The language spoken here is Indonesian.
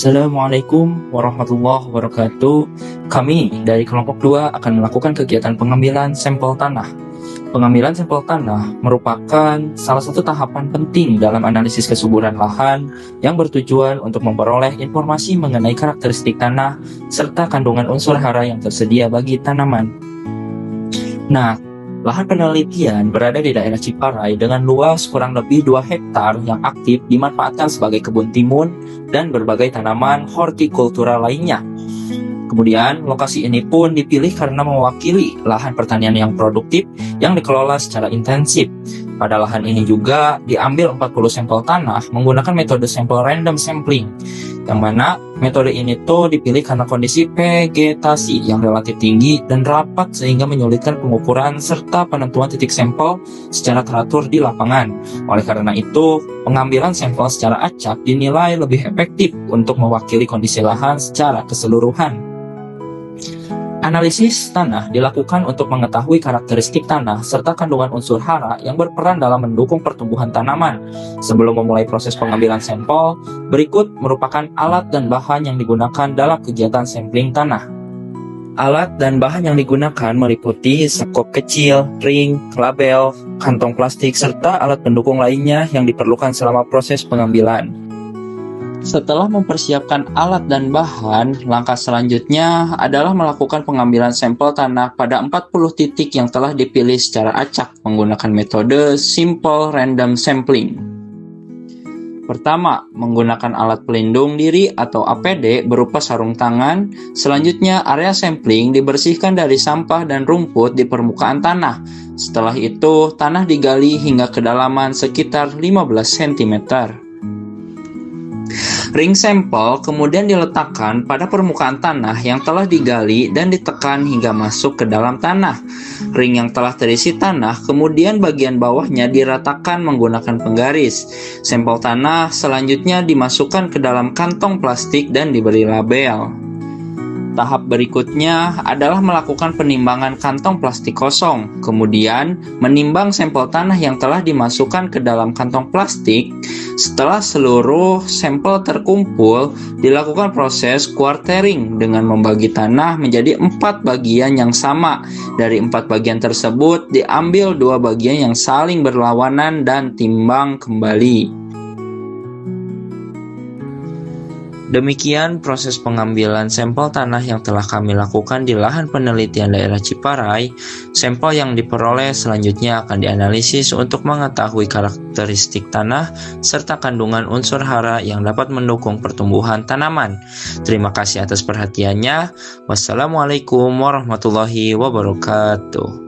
Assalamualaikum warahmatullahi wabarakatuh. Kami dari kelompok 2 akan melakukan kegiatan pengambilan sampel tanah. Pengambilan sampel tanah merupakan salah satu tahapan penting dalam analisis kesuburan lahan yang bertujuan untuk memperoleh informasi mengenai karakteristik tanah serta kandungan unsur hara yang tersedia bagi tanaman. Nah, lahan penelitian berada di daerah Ciparai dengan luas kurang lebih 2 hektar yang aktif dimanfaatkan sebagai kebun timun dan berbagai tanaman hortikultura lainnya. Kemudian, lokasi ini pun dipilih karena mewakili lahan pertanian yang produktif yang dikelola secara intensif. Pada lahan ini juga diambil 40 sampel tanah menggunakan metode sampel random sampling, yang mana metode ini tuh dipilih karena kondisi vegetasi yang relatif tinggi dan rapat sehingga menyulitkan pengukuran serta penentuan titik sampel secara teratur di lapangan. Oleh karena itu, pengambilan sampel secara acak dinilai lebih efektif untuk mewakili kondisi lahan secara keseluruhan. Analisis tanah dilakukan untuk mengetahui karakteristik tanah serta kandungan unsur hara yang berperan dalam mendukung pertumbuhan tanaman. Sebelum memulai proses pengambilan sampel, berikut merupakan alat dan bahan yang digunakan dalam kegiatan sampling tanah. Alat dan bahan yang digunakan meliputi sekop kecil, ring, label, kantong plastik, serta alat pendukung lainnya yang diperlukan selama proses pengambilan. Setelah mempersiapkan alat dan bahan, langkah selanjutnya adalah melakukan pengambilan sampel tanah pada 40 titik yang telah dipilih secara acak menggunakan metode simple random sampling. Pertama, menggunakan alat pelindung diri atau APD berupa sarung tangan. Selanjutnya, area sampling dibersihkan dari sampah dan rumput di permukaan tanah. Setelah itu, tanah digali hingga kedalaman sekitar 15 cm. Ring sampel kemudian diletakkan pada permukaan tanah yang telah digali dan ditekan hingga masuk ke dalam tanah. Ring yang telah terisi tanah kemudian bagian bawahnya diratakan menggunakan penggaris. Sampel tanah selanjutnya dimasukkan ke dalam kantong plastik dan diberi label. Tahap berikutnya adalah melakukan penimbangan kantong plastik kosong, kemudian menimbang sampel tanah yang telah dimasukkan ke dalam kantong plastik. Setelah seluruh sampel terkumpul, dilakukan proses quartering dengan membagi tanah menjadi 4 bagian yang sama. Dari 4 bagian tersebut, diambil 2 bagian yang saling berlawanan dan timbang kembali. Demikian proses pengambilan sampel tanah yang telah kami lakukan di lahan penelitian daerah Ciparai. Sampel yang diperoleh selanjutnya akan dianalisis untuk mengetahui karakteristik tanah serta kandungan unsur hara yang dapat mendukung pertumbuhan tanaman. Terima kasih atas perhatiannya. Wassalamualaikum warahmatullahi wabarakatuh.